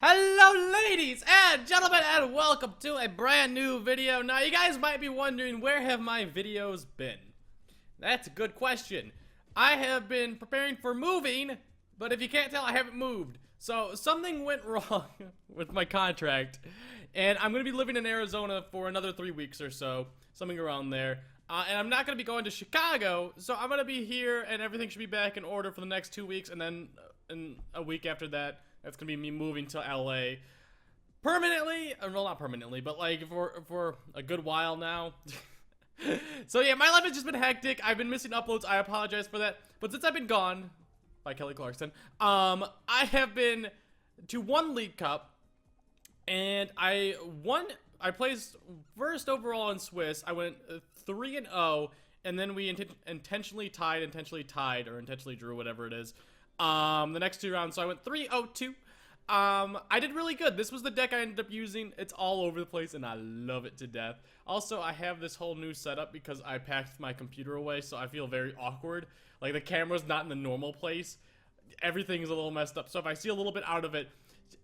Hello ladies and gentlemen, and welcome to a brand new video. Now you guys might be wondering, where have my videos been? That's a good question. I have been preparing for moving, but if you can't tell, I haven't moved. So something went wrong with my contract, and I'm going to be living in Arizona for another 3 weeks or so, something around there. And I'm not going to be going to Chicago, so I'm going to be here and everything should be back in order for the next 2 weeks, and then in a week after that, that's gonna be me moving to LA permanently. Well, not permanently, but like for a good while now. So yeah, my life has just been hectic. I've been missing uploads. I apologize for that. But since I've been gone, by Kelly Clarkson, I have been to one League Cup, and I won. I placed first overall in Swiss. I went 3-0, and then we intentionally tied, or intentionally drew, whatever it is. The next 2 rounds, so I went 3-0-2. I did really good. This was the deck I ended up using. It's all over the place, and I love it to death. Also, I have this whole new setup because I packed my computer away, so I feel very awkward. Like, the camera's not in the normal place. Everything's a little messed up, so if I see a little bit out of it,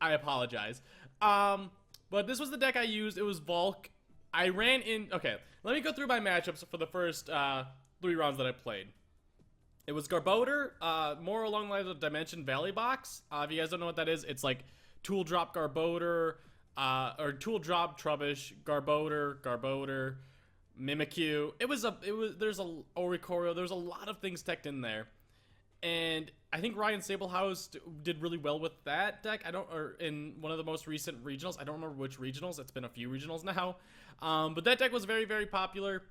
I apologize. But this was the deck I used. It was VOLC. I ran in... Okay, let me go through my matchups for the first 3 rounds that I played. It was Garbodor, more along the lines of Dimension Valley Box. If you guys don't know what that is, it's like Tool Drop Garbodor, or Tool Drop Trubbish, Garbodor, Mimikyu. There's a Oricorio, there's a lot of things teched in there. And I think Ryan Sablehouse did really well with that deck. Or in one of the most recent regionals. I don't remember which regionals, it's been a few regionals now. But that deck was very, very popular.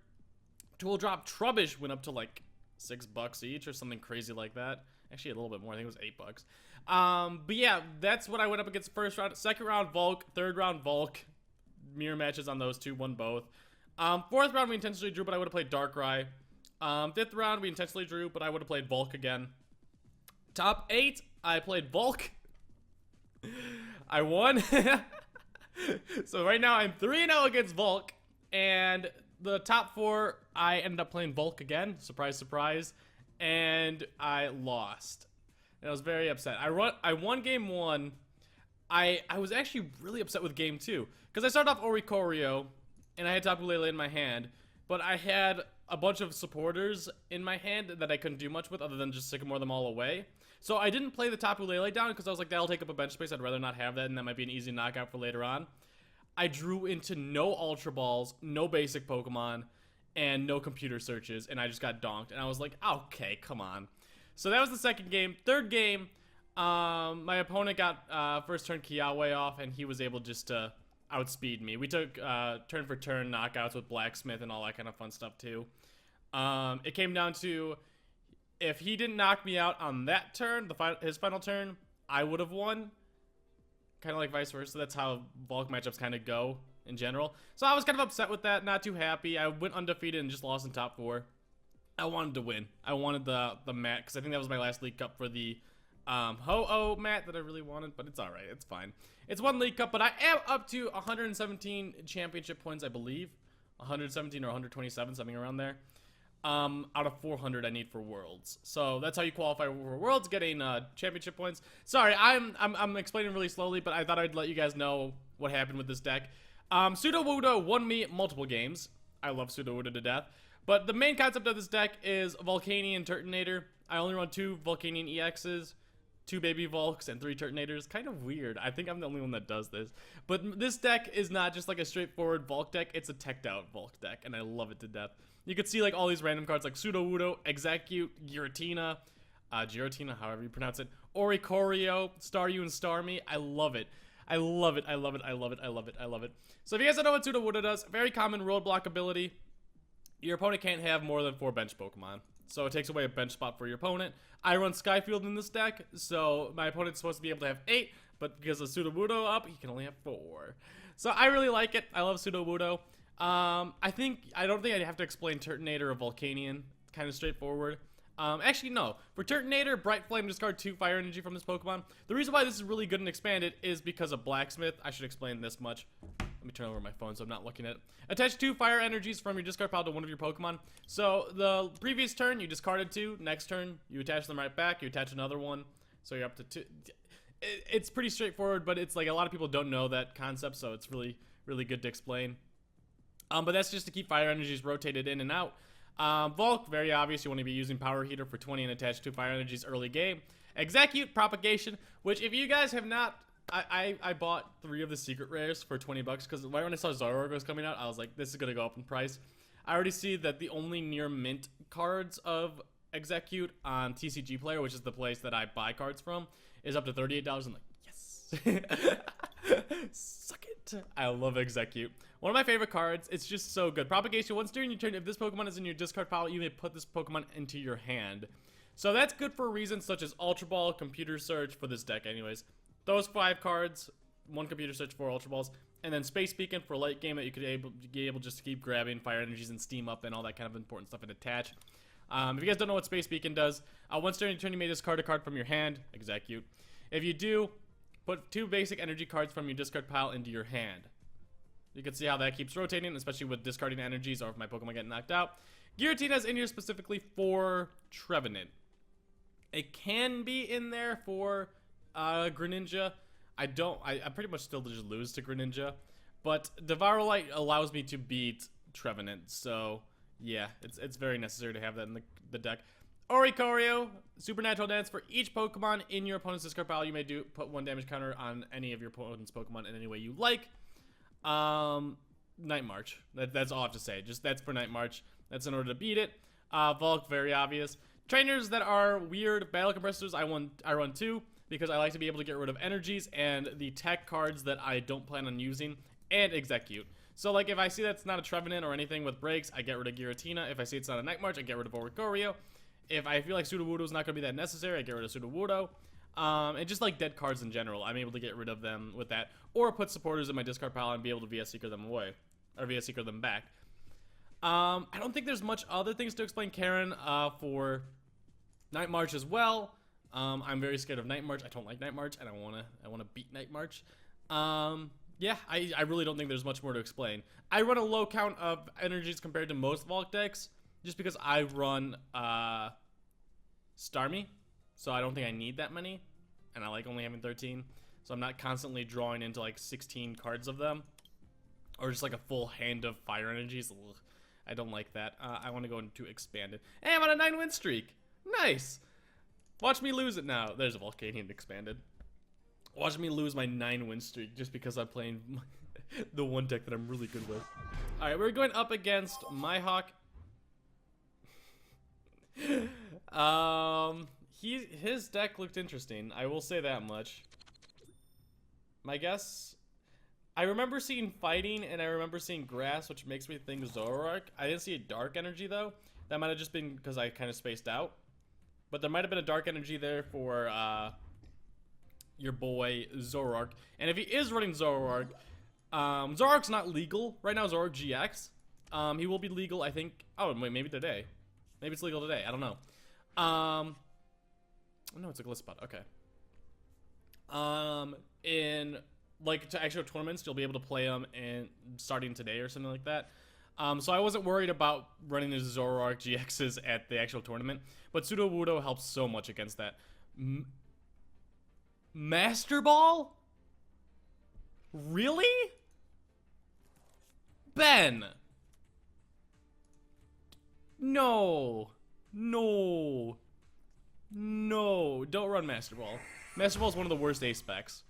Tool Drop Trubbish went up to like $6 each or something crazy like that. Actually a little bit more, I think it was $8. But yeah, that's what I went up against first round. Second round VOLC, third round VOLC. Mirror matches on those two, won both. Fourth round we intentionally drew, but I would have played Darkrai. Fifth round we intentionally drew, but I would have played VOLC again. Top 8, I played VOLC. I won. So right now I'm 3-0 against VOLC, and the top 4, I ended up playing VOLC again. Surprise, surprise. And I lost. And I was very upset. I won game 1. I was actually really upset with game 2. Because I started off Oricorio, and I had Tapu Lele in my hand. But I had a bunch of supporters in my hand that I couldn't do much with other than just sycamore them all away. So I didn't play the Tapu Lele down because I was like, that'll take up a bench space. I'd rather not have that, and that might be an easy knockout for later on. I drew into no Ultra Balls, no basic Pokemon, and no computer searches, and I just got donked. And I was like, okay, come on. So that was the second game. Third game, my opponent got first turn Kiawe off, and he was able just to outspeed me. We took turn for turn knockouts with Blacksmith and all that kind of fun stuff too. It came down to, if he didn't knock me out on that turn, his final turn, I would have won. Kind of like vice versa. That's how VOLC matchups kind of go in general. So I was kind of upset with that, not too happy. I went undefeated and just lost in top 4. I wanted to win. I wanted the mat, because I think that was my last League Cup for the Ho-Oh mat that I really wanted, but it's alright. It's fine. It's one League Cup, but I am up to 117 championship points, I believe. 117 or 127, something around there. Out of 400 I need for Worlds. So that's how you qualify for Worlds, getting championship points. Sorry, I'm explaining really slowly, but I thought I'd let you guys know what happened with this deck. Sudowoodo won me multiple games. I love Sudowoodo to death. But the main concept of this deck is Volcanion Turtonator. I only run 2 Volcanion EXs, 2 baby Volks, and 3 Turtonators. Kind of weird. I think I'm the only one that does this. But this deck is not just like a straightforward Volk deck. It's a teched out Volk deck, and I love it to death. You could see like all these random cards like Sudowoodo, Execute, Giratina, however you pronounce it, Oricorio, Staryu, and Starmie. I love it. I love it. I love it. I love it. I love it. I love it. So if you guys don't know what Sudowoodo does, very common roadblock ability. Your opponent can't have more than 4 bench Pokemon. So it takes away a bench spot for your opponent. I run Skyfield in this deck, so my opponent's supposed to be able to have 8, but because of Sudowoodo up, he can only have 4. So I really like it. I love Sudowoodo. I don't think I'd have to explain Turtonator or Volcanion. It's kind of straightforward. Actually, no. For Turtonator, Bright Flame, discard 2 fire energy from this Pokemon. The reason why this is really good and expanded is because of Blacksmith. I should explain this much. Let me turn over my phone so I'm not looking at it. Attach 2 fire energies from your discard pile to one of your Pokemon. So the previous turn, you discarded 2. Next turn, you attach them right back. You attach another one. So you're up to 2. it's pretty straightforward, but it's like a lot of people don't know that concept, so it's really, really good to explain. But that's just to keep fire energies rotated in and out. VOLC, very obvious. You want to be using Power Heater for 20 and attached to fire energies early game. Execute, Propagation, which if you guys have not, I bought 3 of the secret rares for 20 bucks because right when I saw Zoroark was coming out, I was like, this is gonna go up in price. I already see that the only near mint cards of Execute on TCG Player, which is the place that I buy cards from, is up to $38. I'm like, yes. Suck it. I love Execute. One of my favorite cards. It's just so good. Propagation. Once during your turn, if this Pokemon is in your discard pile, you may put this Pokemon into your hand. So that's good for reasons such as Ultra Ball, Computer Search, for this deck anyways. Those 5 cards, 1 Computer Search, 4 Ultra Balls, and then Space Beacon for late game that you could be able just to keep grabbing fire energies and steam up and all that kind of important stuff and attach. If you guys don't know what Space Beacon does, once during your turn you may discard a card from your hand, Execute. If you do, put 2 basic energy cards from your discard pile into your hand. You can see how that keeps rotating, especially with discarding energies or if my Pokemon get knocked out. Giratina is in here specifically for Trevenant. It can be in there for Greninja. I pretty much still just lose to Greninja. But Devourlight allows me to beat Trevenant, so yeah, it's very necessary to have that in the deck. Oricorio, Supernatural Dance. For each Pokemon in your opponent's discard pile, you may put 1 damage counter on any of your opponent's Pokemon in any way you like. Night March. That's all I have to say. Just that's for Night March. That's in order to beat it. VOLC, very obvious. Trainers that are weird battle compressors, I run 2 because I like to be able to get rid of energies and the tech cards that I don't plan on using, and Execute. So like if I see that's not a Trevenant or anything with breaks, I get rid of Giratina. If I see it's not a Night March, I get rid of Oricorio. If I feel like Sudowoodo is not going to be that necessary, I get rid of Sudowoodo. And just like dead cards in general, I'm able to get rid of them with that, or put supporters in my discard pile and be able to VS Seeker them away, or VS Seeker them back. I don't think there's much other things to explain Karen for Night March as well. I'm very scared of Night March. I don't like Night March, and I wanna beat Night March. Yeah, I really don't think there's much more to explain. I run a low count of energies compared to most VOLC decks, just because I run Starmie. So I don't think I need that many, and I like only having 13. So I'm not constantly drawing into like 16 cards of them, or just like a full hand of fire energies. Ugh, I don't like that. I want to go into expanded. Hey, I'm on a 9-win streak. Nice. Watch me lose it now. There's a Volcanion expanded. Watch me lose my 9-win streak just because I'm playing the one deck that I'm really good with. All right, we're going up against Mihawk. His deck looked interesting. I will say that much. My guess, I remember seeing fighting and I remember seeing grass, which makes me think Zoroark. I didn't see a dark energy though. That might have just been because I kind of spaced out. But there might have been a dark energy there for your boy Zoroark. And if he is running Zoroark, Zoroark's not legal right now. Zoroark GX. He will be legal, I think. Oh wait, maybe today. Maybe it's legal today. I don't know. No, it's a glitch spot. Okay. In like to actual tournaments, you'll be able to play them in starting today or something like that. So I wasn't worried about running the Zoroark GXs at the actual tournament, but Sudowoodo helps so much against that. Master Ball? Really? Ben? No. No. No. Don't run Master Ball. Master Ball is one of the worst ace specs.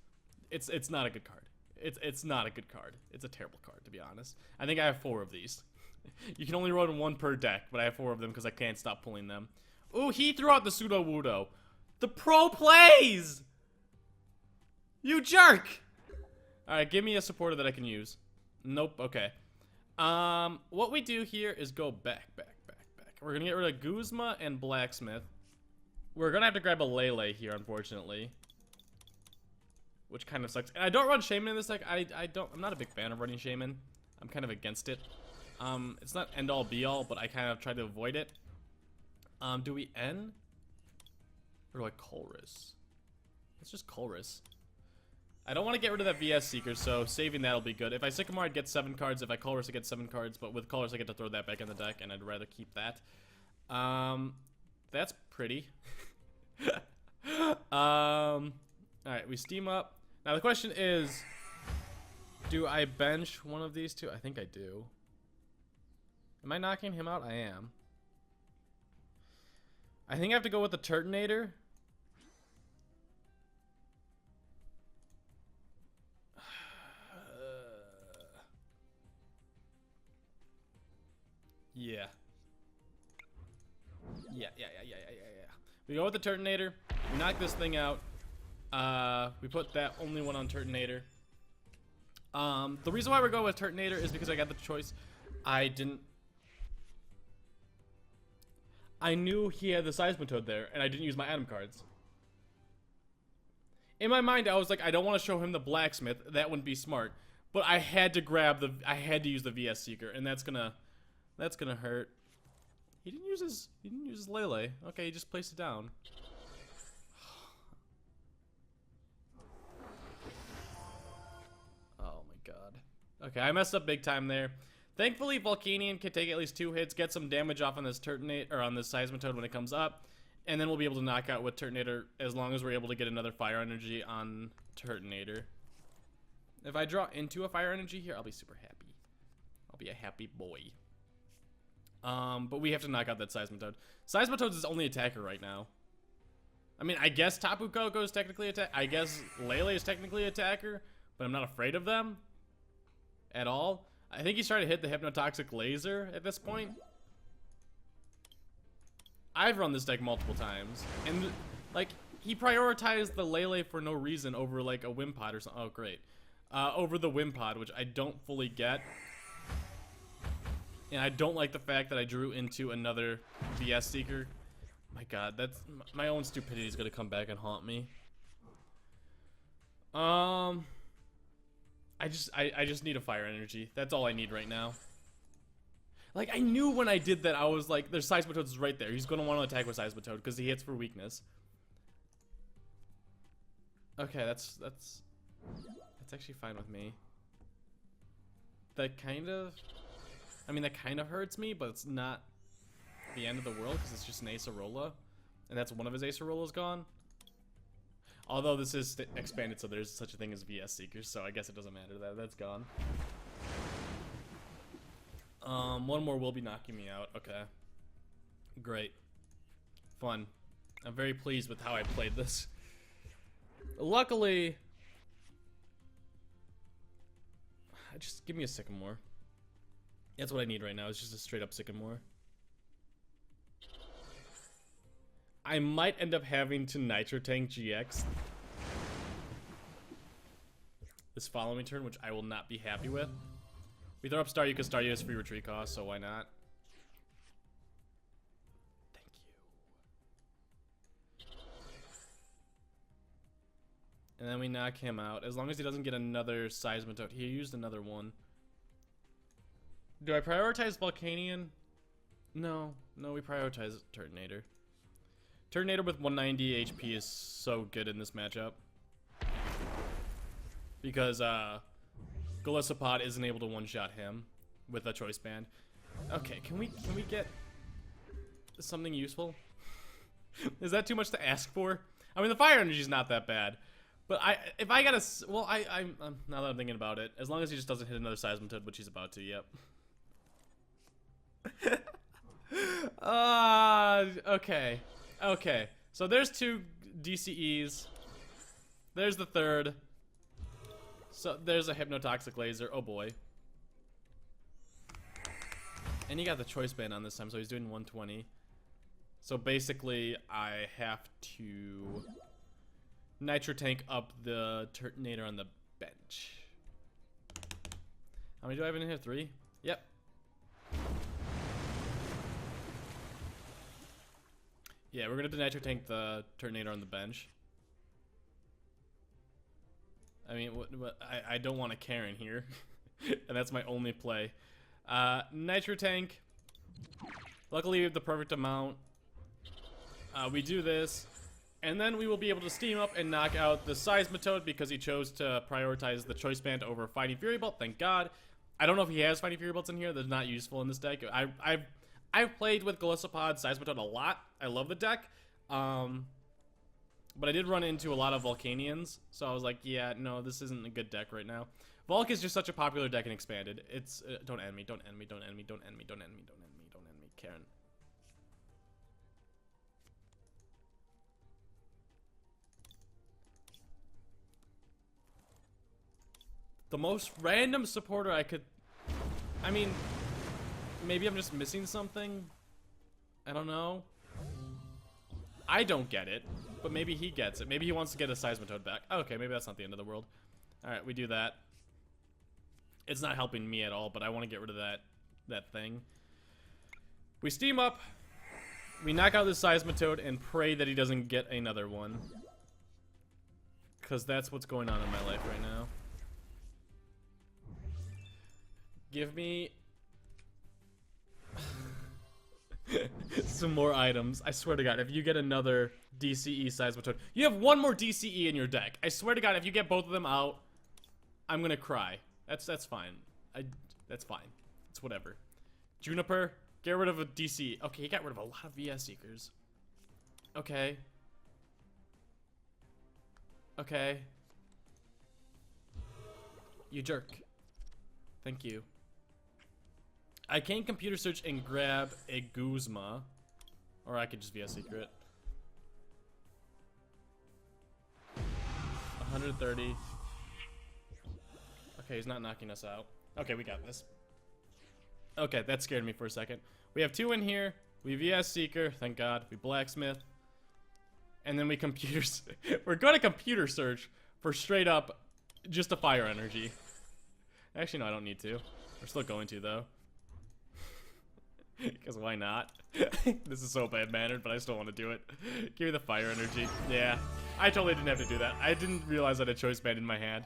It's not a good card. It's not a good card. It's a terrible card, to be honest. I think I have 4 of these. You can only run 1 per deck, but I have 4 of them because I can't stop pulling them. Ooh, he threw out the Sudowoodo. The pro plays! You jerk! Alright, give me a supporter that I can use. Nope, okay. What we do here is go back. We're gonna get rid of Guzma and Blacksmith. We're gonna have to grab a Lele here, unfortunately. Which kind of sucks. And I don't run Shaman in this deck. I'm not a big fan of running Shaman. I'm kind of against it. It's not end all be all, but I kind of try to avoid it. Do we N? Or do I Colress? Let's just Colress. I don't want to get rid of that VS Seeker, so saving that'll be good. If I Sycamore, I'd get 7 cards. If I Colress, I get 7 cards. But with Colress, I get to throw that back in the deck, and I'd rather keep that. That's pretty. Alright, we steam up. Now the question is, do I bench one of these two? I think I do. Am I knocking him out? I am. I think I have to go with the Turtonator. Yeah. Yeah. We go with the Turtonator. We knock this thing out. We put that only one on Turtonator. The reason why we're going with Turtonator is because I got the choice. I knew he had the Seismitoad there, and I didn't use my Atom cards. In my mind, I was like, I don't want to show him the Blacksmith. That wouldn't be smart. But I had to use the VS Seeker, and that's gonna hurt. He didn't use his Lele. Okay, he just placed it down. Oh my god. Okay, I messed up big time there. Thankfully, Volcanion can take at least 2 hits, get some damage off on this Turtonator or on this Seismitoad when it comes up, and then we'll be able to knock out with Turtonator as long as we're able to get another Fire Energy on Turtonator. If I draw into a Fire Energy here, I'll be super happy. I'll be a happy boy. But we have to knock out that Seismitoad. Seismitoad's his only attacker right now. I mean, I guess Tapu Koko is technically attacker. I guess Lele is technically attacker, but I'm not afraid of them at all. I think he's trying to hit the Hypnotoxic Laser at this point. I've run this deck multiple times, and like he prioritized the Lele for no reason over like a Wimpod or something. Oh, great. Over the Wimpod, which I don't fully get. And I don't like the fact that I drew into another VS Seeker. My god, that's my own stupidity is gonna come back and haunt me. I just need a Fire Energy. That's all I need right now. Like, I knew when I did that, I was like, there's Seismitoad's right there. He's gonna want to attack with Seismitoad because he hits for weakness. Okay, that's actually fine with me. That kind of hurts me, but it's not the end of the world because it's just an Acerola, and that's one of his Acerolas gone. Although this is expanded, so there's such a thing as VS Seekers, so I guess it doesn't matter. That's gone. One more will be knocking me out. Okay. Great. Fun. I'm very pleased with how I played this. Luckily, just give me a Sycamore. That's what I need right now. It's just a straight up Sycamore. I might end up having to Nitro Tank GX this following turn, which I will not be happy with. We throw up Staryu because Staryu has free retreat cost, so why not? Thank you. And then we knock him out. As long as he doesn't get another Seismitoad. He used another one. Do I prioritize Volcanion? No. No, we prioritize Turtonator. Turtonator with 190 HP is so good in this matchup. Because, Golisopod isn't able to one-shot him with a Choice Band. Okay, can we get something useful? Is that too much to ask for? I mean, the Fire Energy is not that bad. But if I got a... Well, I'm now that I'm thinking about it, as long as he just doesn't hit another Seismitoad, which he's about to, yep. Okay. Okay. So there's 2 DCEs. There's the third. So there's a Hypnotoxic Laser. Oh boy. And he got the Choice Band on this time, so he's doing 120. So basically, I have to Nitro Tank up the Turtonator on the bench. How many do I have in here? 3? Yep. Yeah, we're gonna Nitro Tank the Turtonator on the bench. I mean, I don't want a Karen here, and that's my only play. Nitro Tank. Luckily, we have the perfect amount. We do this, and then we will be able to steam up and knock out the Seismitoad because he chose to prioritize the Choice Band over Fighting Fury Bolt. Thank God. I don't know if he has Fighting Fury Bolts in here. They're not useful in this deck. I've played with Golisopod Seismitoad a lot. I love the deck. But I did run into a lot of Volcanians, so I was like, yeah, no, this isn't a good deck right now. Volk is just such a popular deck in Expanded. It's, don't end me, don't end me, don't end me, don't end me, don't end me, don't end me, don't end me, Karen. The most random supporter I could, I mean, maybe I'm just missing something. I don't know. I don't get it, but maybe he gets it. Maybe he wants to get a Seismitoad back. Okay, maybe that's not the end of the world. Alright, we do that. It's not helping me at all, but I want to get rid of that thing. We steam up. We knock out this Seismitoad and pray that he doesn't get another one. Because that's what's going on in my life right now. Give me some more items. I swear to God, if you get another DCE Seismitoad, you have one more DCE in your deck. I swear to God, if you get both of them out, I'm gonna cry. That's fine. That's fine. It's whatever. Juniper, get rid of a DCE. Okay, he got rid of a lot of VS Seekers. Okay. Okay. You jerk. Thank you. I can computer search and grab a Guzma. Or I could just VS Secret. 130. Okay, he's not knocking us out. Okay, we got this. Okay, that scared me for a second. We have two in here. We VS Seeker, thank God. We Blacksmith. And then we we're going to computer search for straight up just a fire energy. Actually, no, I don't need to. We're still going to, though. Because why not? This is so bad-mannered, but I still want to do it. Give me the fire energy. Yeah, I totally didn't have to do that. I didn't realize I had a choice band in my hand.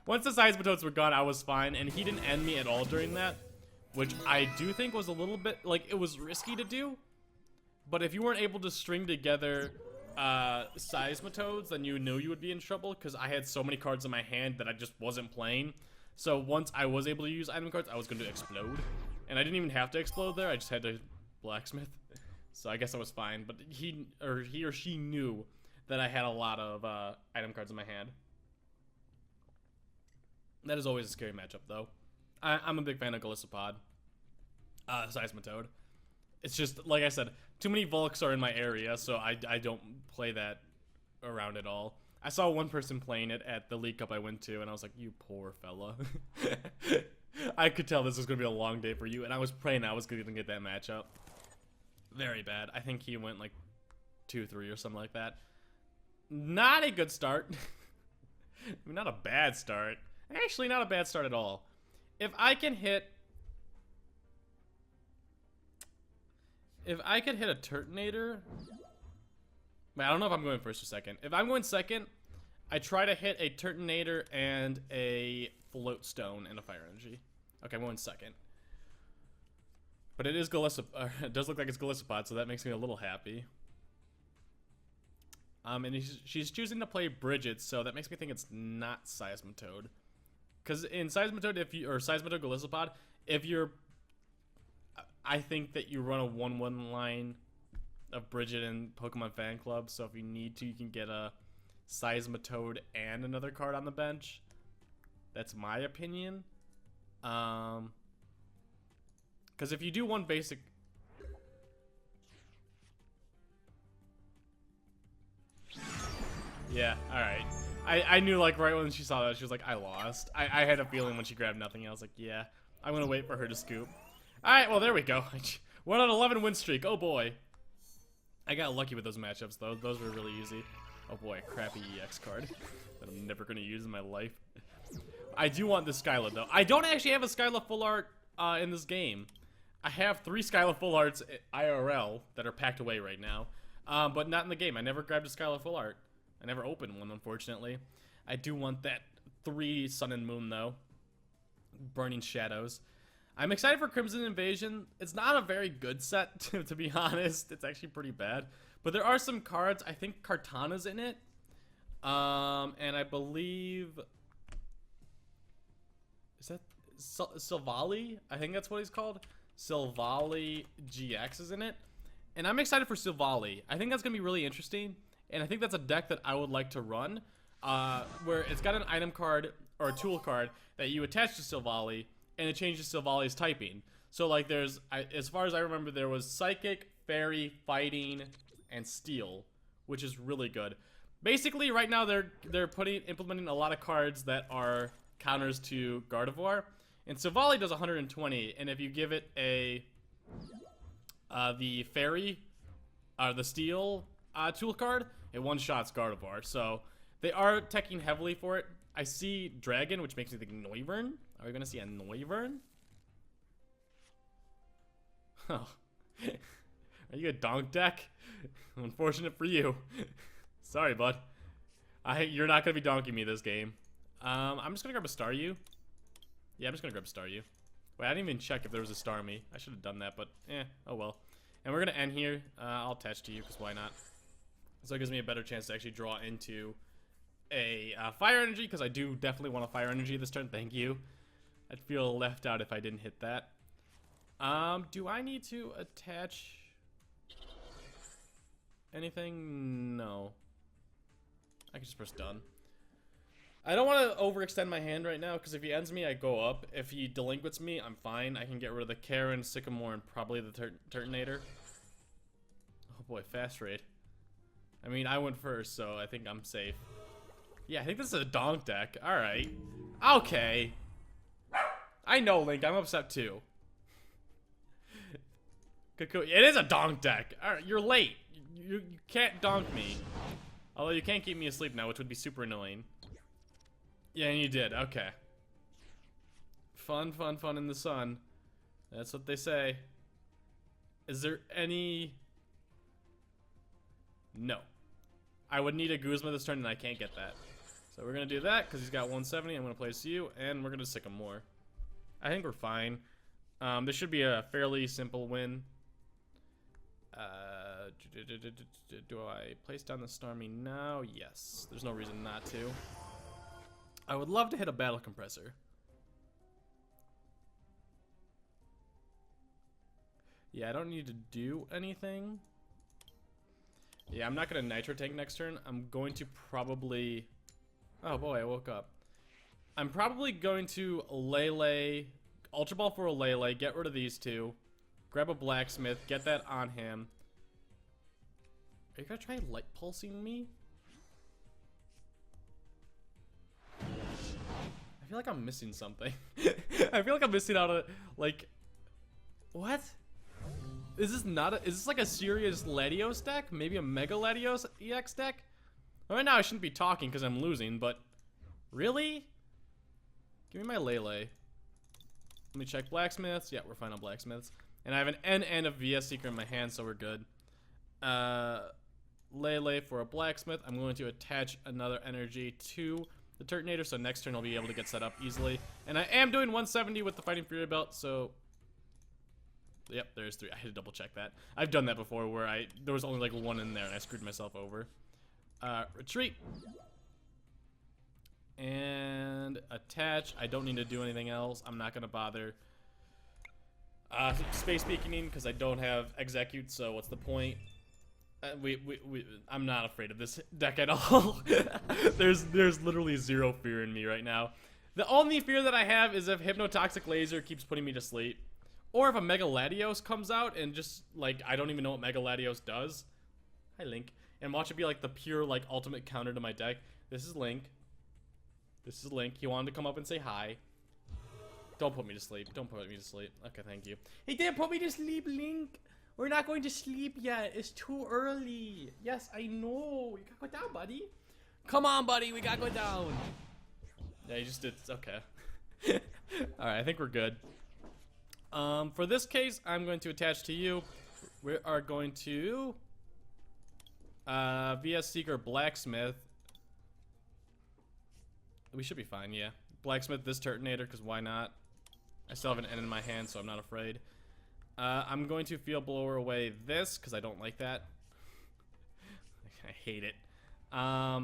Once the Seismitoads were gone, I was fine, and he didn't end me at all during that. Which I do think was a little bit, like, it was risky to do. But if you weren't able to string together Seismitoads, then you knew you would be in trouble, because I had so many cards in my hand that I just wasn't playing. So once I was able to use item cards, I was going to explode. And I didn't even have to explode there, I just had to Blacksmith. So I guess I was fine, but he or she knew that I had a lot of item cards in my hand. That is always a scary matchup, though. I'm a big fan of Golisopod. Seismitoad. It's just, like I said, too many Volks are in my area, so I don't play that around at all. I saw one person playing it at the League Cup I went to, and I was like, you poor fella. I could tell this was going to be a long day for you, and I was praying I was going to get that matchup. Very bad. I think he went like 2-3 or something like that. Not a good start. I mean, not a bad start. Actually, not a bad start at all. If I can hit... If I could hit a Turtonator... Wait, I don't know if I'm going first or second. If I'm going second, I try to hit a Turtonator and a Floatstone and a Fire Energy. Okay, I'm going second. But it is it does look like it's Golisopod, so that makes me a little happy. And she's choosing to play Bridget, so that makes me think it's not Seismitoad. Because in Seismitoad, or Seismitoad Golisopod, if you're... I think that you run a 1-1 line of Bridget and Pokemon Fan Club, so if you need to, you can get a Seismitoad and another card on the bench. That's my opinion. Because if you do one basic... Yeah, alright. I knew, like, right when she saw that, she was like, I lost. I had a feeling when she grabbed nothing. I was like, yeah, I'm gonna wait for her to scoop. Alright, well, there we go. 1 on 11 win streak. Oh, boy. I got lucky with those matchups, though. Those were really easy. Oh, boy, a crappy EX card that I'm never gonna use in my life. I do want this Skyla, though. I don't actually have a Skyla full art in this game. I have 3 Skyla full arts IRL that are packed away right now, but not in the game. I never grabbed a Skyla full art. I never opened one, unfortunately. I do want that 3 Sun and Moon, though. Burning Shadows. I'm excited for Crimson Invasion. It's not a very good set, to be honest. It's actually pretty bad. But there are some cards. I think Kartana's in it. And I believe... Is that Silvally? I think that's what he's called. Silvally GX is in it. And I'm excited for Silvally. I think that's going to be really interesting. and I think that's a deck that I would like to run, where it's got an item card or a tool card that you attach to Silvally, and it changes Silvally's typing. So like there's, as far as I remember, there was Psychic, Fairy, Fighting, and Steel, which is really good. Basically, right now they're implementing a lot of cards that are counters to Gardevoir, and Silvally does 120, and if you give it a the Fairy, the Steel tool card, it one-shots Gardevoir. So they are teching heavily for it. I see Dragon, which makes me think Noivern. Are we gonna see a Noivern? Oh. Are you a donk deck? Unfortunate for you. Sorry, bud. You're not gonna be donking me this game. I'm just gonna grab a Staryu. Yeah, I'm just gonna grab a Staryu. Wait, I didn't even check if there was a Starmie. I should have done that, but oh well. And we're gonna end here. I'll attach to you, because why not? So it gives me a better chance to actually draw into a Fire Energy, because I do definitely want a Fire Energy this turn. Thank you. I'd feel left out if I didn't hit that. Do I need to attach anything? No. I can just press done. I don't want to overextend my hand right now, because if he ends me, I go up. If he delinquents me, I'm fine. I can get rid of the Karen, Sycamore, and probably the Turtonator. Oh boy, fast rate. I mean, I went first, so I think I'm safe. Yeah, I think this is a donk deck. Alright. Okay. I know, Link. I'm upset, too. It is a donk deck. Alright, you're late. You can't donk me. Although you can't keep me asleep now, which would be super annoying. Yeah, and you did. Okay. Fun, fun, fun in the sun. That's what they say. Is there any... No. I would need a Guzma this turn, and I can't get that. So we're going to do that, because he's got 170. I'm going to place you, and we're going to Sycamore. I think we're fine. This should be a fairly simple win. Do I place down the Starmie now? Yes. There's no reason not to. I would love to hit a Battle Compressor. Yeah, I don't need to do anything. Yeah, I'm not going to Nitro Tank next turn. I'm going to probably... Oh boy, I woke up. I'm probably going to Lele, Ultra Ball for a Lele, get rid of these two, grab a Blacksmith, get that on him. Are you going to try Light Pulsing me? I feel like I'm missing something. I feel like I'm missing out on, like... What? Is this not a, is this like a serious Latios deck? Maybe a Mega Latios EX deck? Right now I shouldn't be talking because I'm losing, but really? Give me my Lele. Let me check Blacksmiths. Yeah, we're fine on Blacksmiths. And I have an N and a VS Seeker in my hand, so we're good. Lele for a Blacksmith. I'm going to attach another energy to the Turtonator, so next turn I'll be able to get set up easily. And I am doing 170 with the Fighting Fury Belt, so... Yep, there's 3. I had to double check that. I've done that before where there was only like 1 in there and I screwed myself over. Retreat. And attach. I don't need to do anything else. I'm not going to bother space beaconing because I don't have execute, so what's the point? I'm not afraid of this deck at all. There's literally zero fear in me right now. The only fear that I have is if Hypnotoxic Laser keeps putting me to sleep. Or if a Mega Latios comes out and just, like, I don't even know what Mega Latios does. Hi, Link. And watch it be, like, the pure, like, ultimate counter to my deck. This is Link. This is Link. He wanted to come up and say hi. Don't put me to sleep. Don't put me to sleep. Okay, thank you. He didn't put me to sleep, Link. We're not going to sleep yet. It's too early. Yes, I know. You gotta go down, buddy. Come on, buddy. We gotta go down. Yeah, you just did. Okay. Alright, I think we're good. For this case, I'm going to attach to you. We are going to VS Seeker Blacksmith. We should be fine, yeah. Blacksmith this Turtonator, because why not? I still have an N in my hand, so I'm not afraid. I'm going to Field Blower away this, because I don't like that. I hate it. I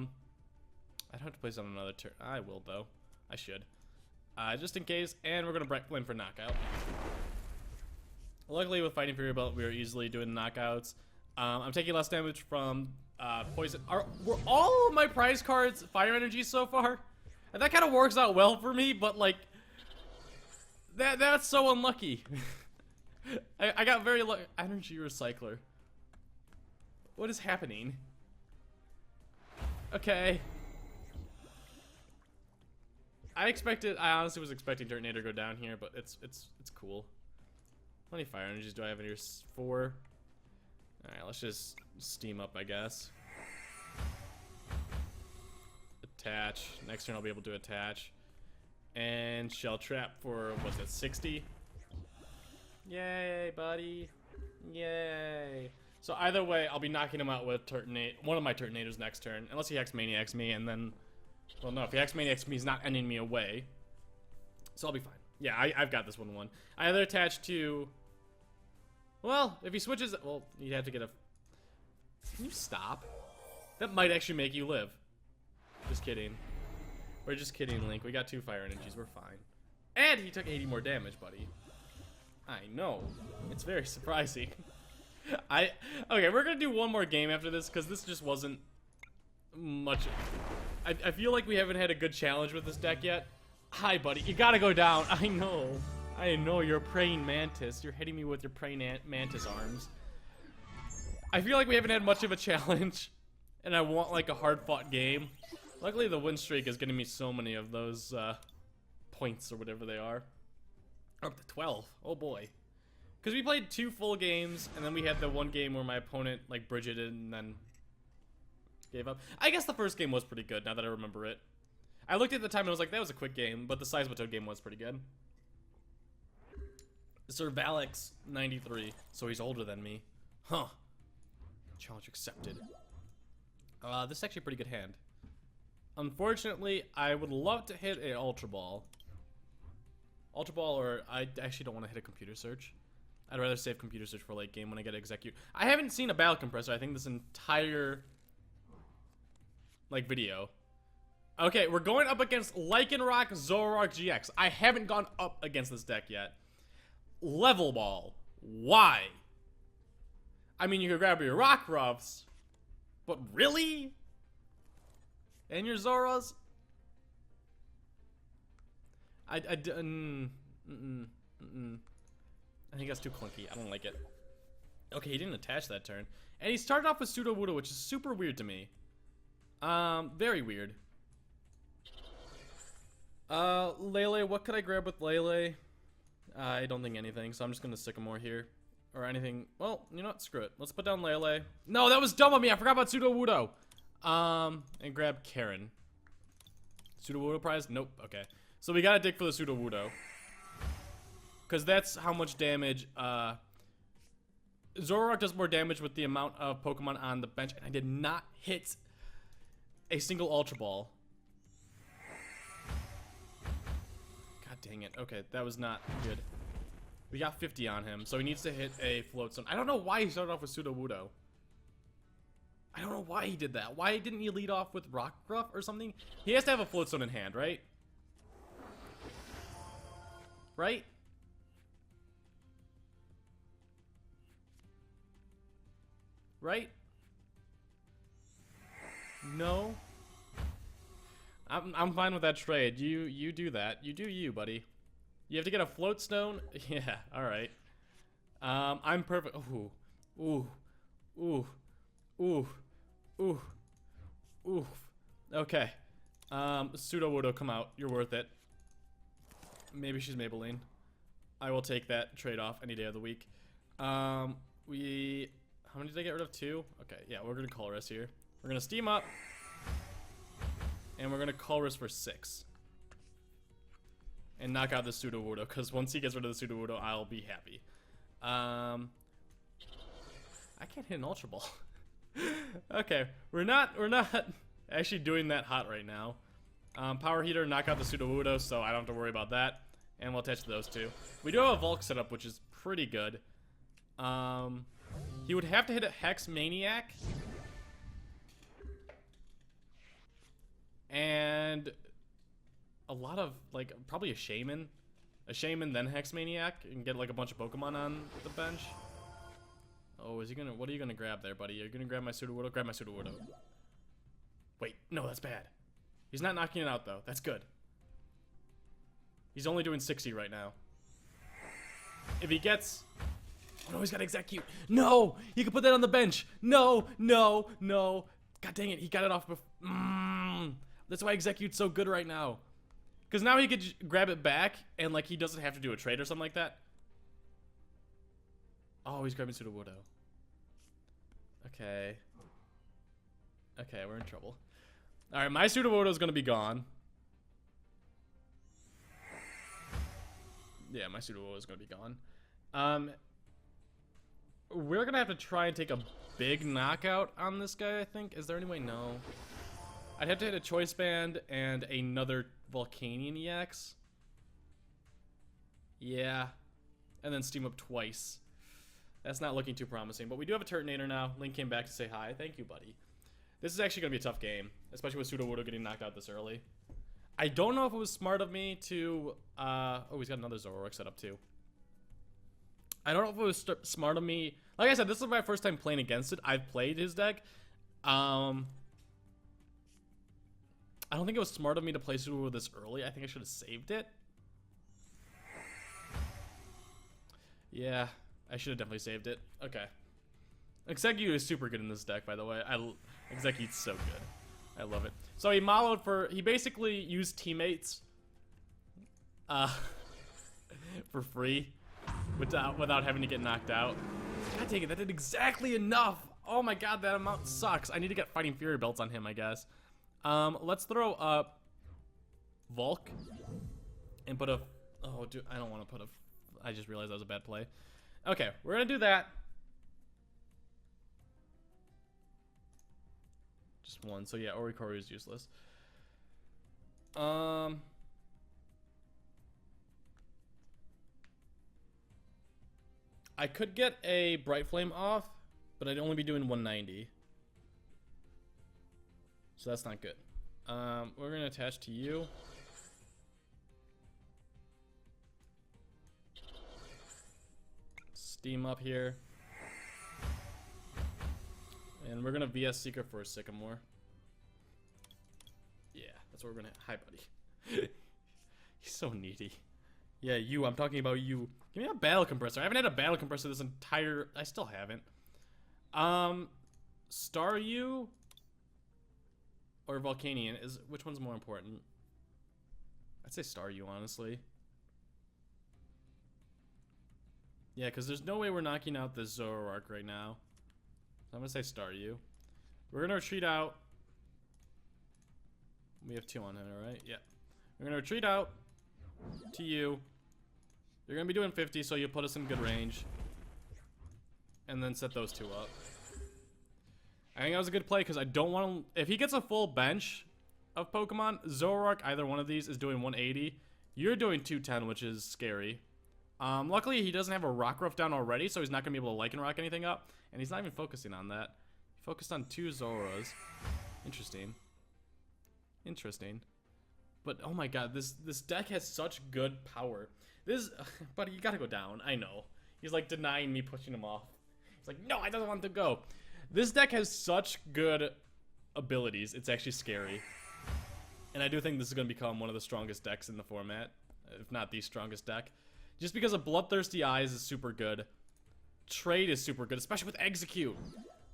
don't have to place on another turn. I will, though. I should. Just in case, and we're going to Flame for knockout. Luckily, with Fighting Fury Belt, we are easily doing knockouts. I'm taking less damage from poison. Were all of my prize cards fire energy so far? And that kind of works out well for me, but like, that's so unlucky. I got very lucky. Energy recycler. What is happening? Okay. I honestly was expecting Turtonator to go down here, but it's cool. How many fire energies do I have in here? 4. Alright, let's just steam up, I guess. Attach. Next turn I'll be able to attach. And shell trap for, what's that, 60? Yay, buddy. Yay. So either way, I'll be knocking him out with one of my Turtonators next turn. Unless he Hex Maniacs me, and then... Well, no, if he Hex Maniacs me, he's not ending me away. So I'll be fine. Yeah, I've got this 1-1. I either attach to... Well, if he switches... Well, you'd have to get a... Can you stop? That might actually make you live. Just kidding. We're just kidding, Link. We got 2 fire energies. We're fine. And he took 80 more damage, buddy. I know. It's very surprising. Okay, we're gonna do one more game after this, because this just wasn't much... I feel like we haven't had a good challenge with this deck yet. Hi, buddy. You gotta go down. I know. You're a praying mantis. You're hitting me with your praying mantis arms. I feel like we haven't had much of a challenge, and I want like a hard-fought game. Luckily, the win streak is getting me so many of those points or whatever they are. Up to 12. Oh boy. Because we played 2 full games, and then we had the one game where my opponent like bridged it and then gave up. I guess the first game was pretty good, now that I remember it. I looked at the time and I was like, that was a quick game, but the Seismitoad game was pretty good. Sir Valix 93, so he's older than me. Huh. Challenge accepted. This is actually a pretty good hand. Unfortunately, I would love to hit an Ultra Ball. Ultra Ball, or I actually don't want to hit a Computer Search. I'd rather save Computer Search for late game when I get to execute. I haven't seen a Battle Compressor, I think, this entire like video. Okay, we're going up against Lycanroc Zoroark GX. I haven't gone up against this deck yet. Level Ball. Why? I mean, you could grab your Rockruffs, but really? And your Zoras? I think that's too clunky. I don't like it. Okay, he didn't attach that turn. And he started off with Sudowoodo, which is super weird to me. Very weird. Lele, what could I grab with Lele? I don't think anything, so I'm just gonna Sycamore here. Or anything. Well, you know what? Screw it. Let's put down Lele. No, that was dumb of me. I forgot about Sudowoodo. And grab Karen. Sudowoodo prize? Nope. Okay. So we gotta dig for the Sudowoodo. Because that's how much damage, Zoroark does more damage with the amount of Pokemon on the bench, and I did not hit a single Ultra Ball. God dang it. Okay, that was not good. We got 50 on him, so he needs to hit a Float Stone. I don't know why he started off with Sudowoodo. I don't know why he did that. Why didn't he lead off with Rockruff or something? He has to have a Float Stone in hand, right? Right? Right? No? I'm fine with that trade. You do that. You do you, buddy. You have to get a Float Stone? Yeah, alright. I'm perfect. Ooh. Ooh. Ooh. Ooh. Ooh. Ooh. Okay. Sudowoodo, come out. You're worth it. Maybe she's Maybelline. I will take that trade-off any day of the week. How many did I get rid of? 2? Okay, yeah, we're gonna Colress here. We're gonna Steam up. And we're gonna Colress for 6. And knock out the Sudowoodo, because once he gets rid of the Sudowoodo, I'll be happy. I can't hit an Ultra Ball. Okay, we're not actually doing that hot right now. Power Heater, knock out the Sudowoodo, so I don't have to worry about that. And we'll attach those 2. We do have a VOLC setup, which is pretty good. He would have to hit a Hex Maniac. And a lot of, like, probably a Shaman. A Shaman, then Hex Maniac, and get, like, a bunch of Pokemon on the bench. Oh, is he gonna? What are you gonna grab there, buddy? You're gonna grab my Sudowoodo? Grab my Sudowoodo. Wait, no, that's bad. He's not knocking it out though. That's good. He's only doing 60 right now. If he gets... Oh no, he's got Execute. No! He could put that on the bench. No, no, no. God dang it, he got it off before. That's why Execute's so good right now. Because now he could grab it back and like he doesn't have to do a trade or something like that. Oh, he's grabbing Sudowoodo. Okay. Okay, we're in trouble. Alright, my Sudowoodo is going to be gone. Yeah, my Sudowoodo is going to be gone. We're going to have to try and take a big knockout on this guy, I think. Is there any way? No. I'd have to hit a Choice Band and another Volcanion EX. Yeah. And then Steam Up twice. That's not looking too promising. But we do have a Turtonator now. Link came back to say hi. Thank you, buddy. This is actually going to be a tough game. Especially with Sudowoodo getting knocked out this early. I don't know if it was smart of me to... oh, he's got another Zoroark set up too. I don't know if it was smart of me... Like I said, this is my first time playing against it. I've played his deck. I don't think it was smart of me to play Sudowoodo this early. I think I should have saved it. Yeah, I should have definitely saved it. Okay. Execute is super good in this deck, by the way. Execute's so good. I love it. So he modeled for... He basically used teammates for free without having to get knocked out. God dang it, that did exactly enough. Oh my god, that amount sucks. I need to get Fighting Fury belts on him, I guess. Let's throw up VOLC and put a... Oh, dude, I don't want to put a... I just realized that was a bad play. Okay, we're going to do that. Just one. So yeah, Orikoru is useless. I could get a Bright Flame off, but I'd only be doing 190. So that's not good. We're gonna attach to you. Steam up here. And we're gonna VS Seeker for a Sycamore. Yeah, that's what we're gonna... Hi, buddy. He's so needy. Yeah, you. I'm talking about you. Give me a Battle Compressor. I haven't had a Battle Compressor this entire... I still haven't. Staryu or Volcanion is... Which one's more important? I'd say Staryu, honestly. Yeah, because there's no way we're knocking out this Zoroark right now. So I'm going to say Staryu. We're going to retreat out. We have 2 on him, right? Yeah. We're going to retreat out to you. You're going to be doing 50, so you'll put us in good range. And then set those 2 up. I think that was a good play because I don't want to... If he gets a full bench of Pokemon, Zoroark, either one of these, is doing 180. You're doing 210, which is scary. Luckily, he doesn't have a Rockruff down already, so he's not going to be able to Lycanroc anything up. And he's not even focusing on that. He focused on 2 Zoras. Interesting. Interesting. But, oh my god, this deck has such good power. This... Buddy, you gotta go down. I know. He's, like, denying me pushing him off. He's like, no, I don't want to go. This deck has such good abilities. It's actually scary. And I do think this is going to become one of the strongest decks in the format. If not the strongest deck. Just because of Bloodthirsty Eyes is super good. Trade is super good, especially with Execute.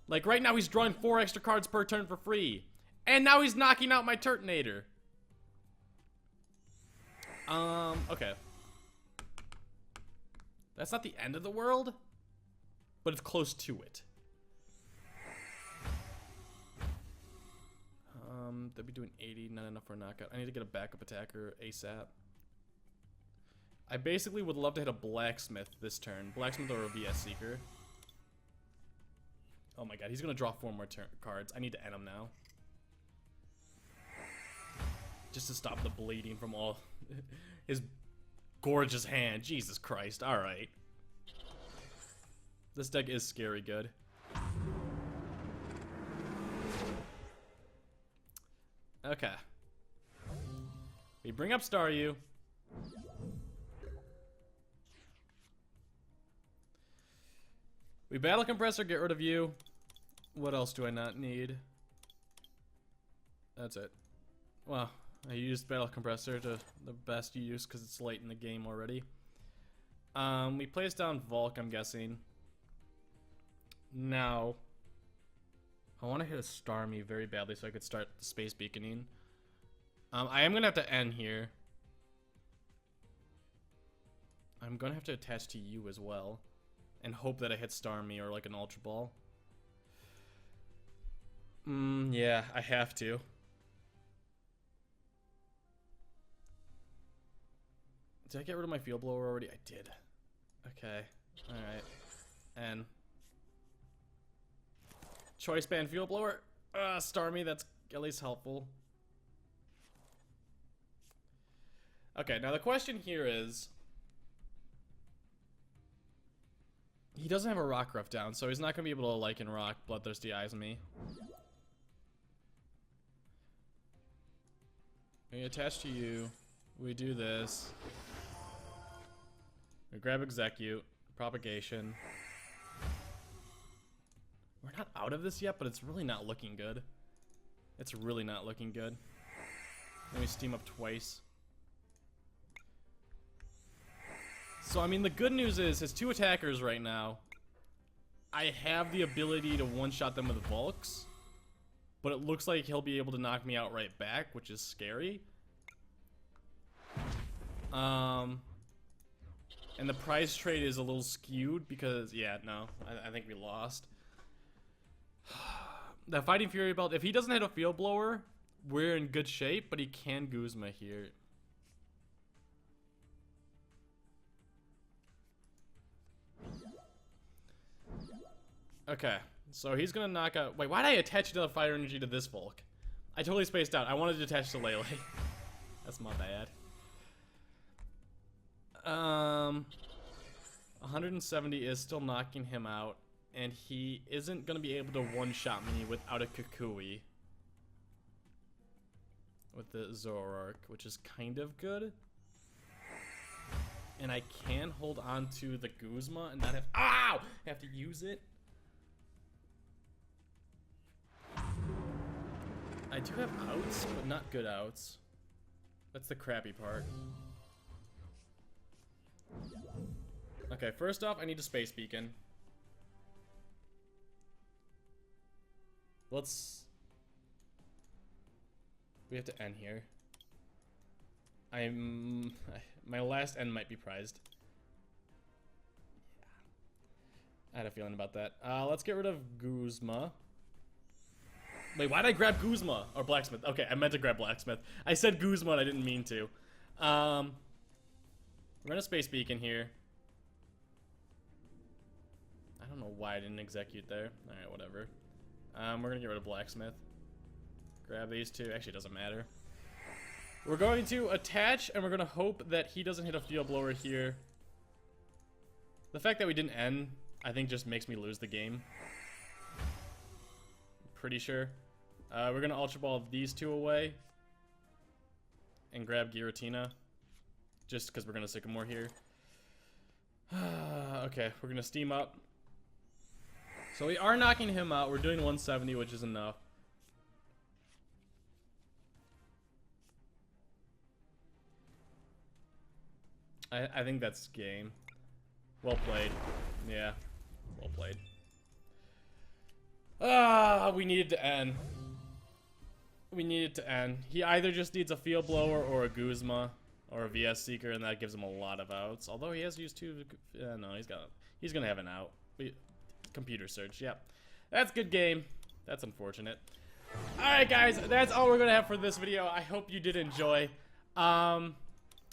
Like, right now he's drawing 4 extra cards per turn for free. And now he's knocking out my Turtonator. Okay. That's not the end of the world, but it's close to it. They'll be doing 80, not enough for a knockout. I need to get a backup attacker ASAP. I basically would love to hit a Blacksmith this turn. Blacksmith or a VS Seeker. Oh my god, he's gonna draw 4 more cards. I need to end him now. Just to stop the bleeding from all his gorgeous hand. Jesus Christ, alright. This deck is scary good. Okay. We bring up Staryu. We battle compressor, get rid of you. What else do I not need? That's it. Well, I used battle compressor to the best use because it's late in the game already. We placed down VOLC, I'm guessing. Now, I want to hit a Starmie very badly so I could start the space beaconing. I am going to have to end here. I'm going to have to attach to you as well. And hope that I hit Starmie or like an Ultra Ball. Yeah, I have to. Did I get rid of my field blower already? I did. Okay. Alright. And choice band field blower. Starmie, that's at least helpful. Okay, now the question here is, he doesn't have a rock ruff down, so he's not gonna be able to Lycan rock Bloodthirsty Eyes me. We attach to you. We do this. We grab execute, propagation. We're not out of this yet, but it's really not looking good. It's really not looking good. Let me steam up twice. So, I mean, the good news is, his two attackers right now, I have the ability to one-shot them with VOLCs, but it looks like he'll be able to knock me out right back, which is scary. And the prize trade is a little skewed because, yeah, no, I think we lost. That Fighting Fury belt, if he doesn't hit a field blower, we're in good shape, but he can Guzma here. Okay, so he's gonna knock out. Wait, why did I attach another fire energy to this VOLC? I totally spaced out. I wanted to attach to Lele. That's my bad. 170 is still knocking him out, and he isn't gonna be able to one-shot me without a Kukui. With the Zoroark, which is kind of good. And I can hold on to the Guzma and not have. Ow! Have to use it. I do have outs, but not good outs. That's the crappy part. Okay, first off, I need a space beacon. We have to end here. My last end might be prized. I had a feeling about that. Let's get rid of Guzma. Wait, why did I grab Guzma? Or Blacksmith. Okay, I meant to grab Blacksmith. I said Guzma and I didn't mean to. We're gonna space beacon here. I don't know why I didn't execute there. Alright, whatever. We're gonna get rid of Blacksmith. Grab these two. Actually, it doesn't matter. We're going to attach, and we're gonna hope that he doesn't hit a field blower here. The fact that we didn't end, I think, just makes me lose the game. Pretty sure. We're gonna Ultra Ball these two away. And grab Giratina. Just because we're gonna Sycamore here. Okay, we're gonna steam up. So we are knocking him out. We're doing 170, which is enough. I think that's game. Well played. Yeah. Well played. We needed to end. We needed to end. He either just needs a field blower or a Guzma or a VS Seeker, and that gives him a lot of outs. Although he has used two. No, he's gonna have an out. Computer search. Yep. That's good game. That's unfortunate. All right, guys. That's all we're gonna have for this video. I hope you did enjoy.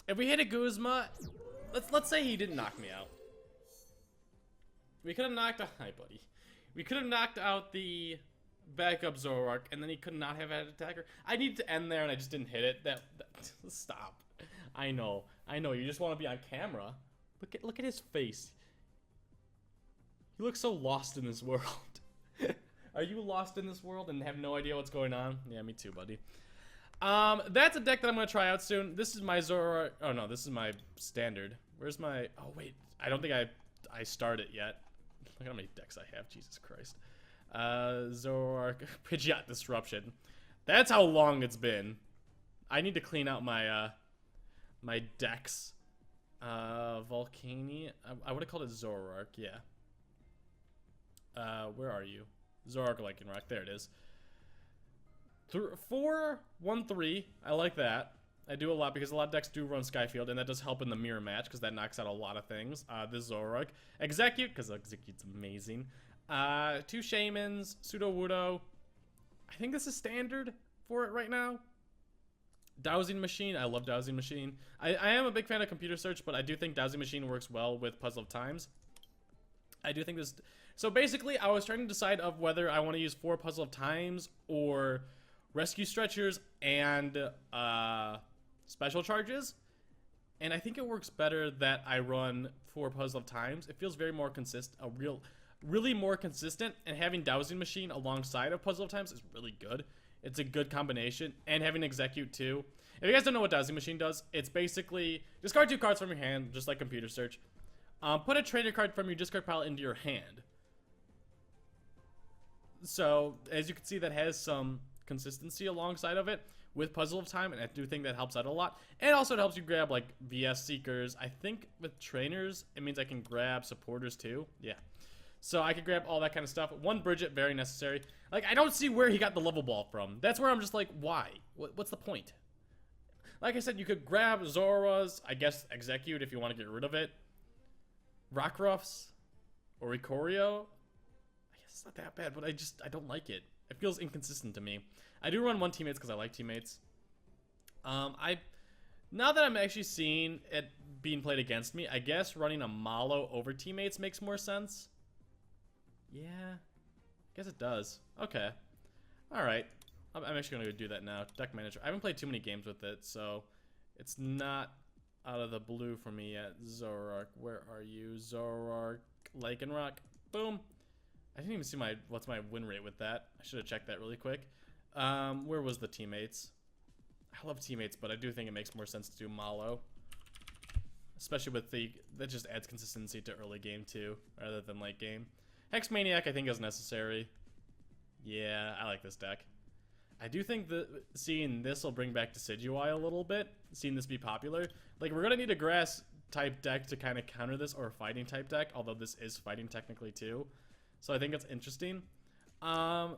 If we hit a Guzma, let's say he didn't knock me out. We could have knocked out. Hi, buddy. We could have knocked out the backup Zoroark, and then he could not have had an attacker. I needed to end there, and I just didn't hit it. Stop. I know. You just want to be on camera. Look at his face. He looks so lost in this world. Are you lost in this world and have no idea what's going on? Yeah, me too, buddy. That's a deck that I'm gonna try out soon. This is my Zoroark. Oh no, this is my standard. Where's my? Oh wait, I don't think I start it yet. Look how many decks I have. Jesus Christ. Zoroark, Pidgeot Disruption. That's how long it's been. I need to clean out my my decks. Volcani. I would have called it Zoroark. Yeah. Where are you? Zoroark Lycanroc. There it is. 4-1-3. I like that. I do a lot because a lot of decks do run Skyfield, and that does help in the mirror match because that knocks out a lot of things. This Zoroark. Execute, because Execute's amazing. 2 Shamans, Sudowoodo. I think this is standard for it right now. Dowsing Machine. I love Dowsing Machine. I am a big fan of Computer Search, but I do think Dowsing Machine works well with Puzzle of Times. I do think this... So basically, I was trying to decide of whether I want to use 4 Puzzle of Times or Rescue Stretchers and Special Charges. And I think it works better that I run 4 Puzzle of Times. It feels very more consistent, really more consistent, and having Dowsing Machine alongside of Puzzle of Times is really good. It's a good combination, and having Execute too. If you guys don't know what Dowsing Machine does, it's basically discard 2 cards from your hand, just like Computer Search. Put a trainer card from your discard pile into your hand. So, as you can see, that has some consistency alongside of it with Puzzle of Time, and I do think that helps out a lot. And also it helps you grab, like, VS Seekers. I think with trainers, it means I can grab supporters too. Yeah. So I could grab all that kind of stuff. 1 Bridget, very necessary. Like, I don't see where he got the level ball from. That's where I'm just like, why? What's the point? Like I said, you could grab Zora's, I guess, Execute if you want to get rid of it. Rockruffs or Ikorio. I guess it's not that bad, but I don't like it. It feels inconsistent to me. I do run 1 Teammates because I like Teammates. Now that I'm actually seeing it being played against me, I guess running a Malo over Teammates makes more sense. Yeah, I guess it does. Okay. Alright. I'm actually going to go do that now. Deck Manager. I haven't played too many games with it, so it's not out of the blue for me yet. Zoroark, where are you? Zoroark, Lycanroc. Boom. I didn't even see what's my win rate with that. I should have checked that really quick. Where was the Teammates? I love Teammates, but I do think it makes more sense to do Malo. Especially with that just adds consistency to early game too, rather than late game. Hex Maniac I think is necessary. Yeah, I like this deck. I do think that seeing this will bring back Decidueye a little bit, seeing this be popular. Like, we're going to need a grass type deck to kind of counter this, or a fighting type deck, although this is fighting technically too. So I think it's interesting. I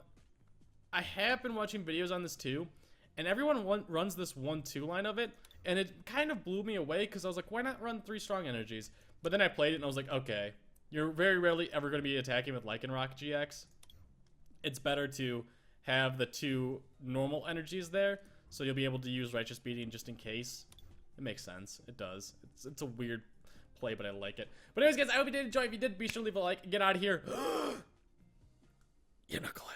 have been watching videos on this too, and everyone runs this 1-2 line of it, and it kind of blew me away because I was like, why not run 3 strong energies? But then I played it and I was like, okay, you're very rarely ever going to be attacking with Lycanroc GX. It's better to have the 2 normal energies there, so you'll be able to use Righteous Beating just in case. It makes sense. It does. It's a weird play, but I like it. But anyways, guys, I hope you did enjoy. If you did, be sure to leave a like and get out of here. You knucklehead.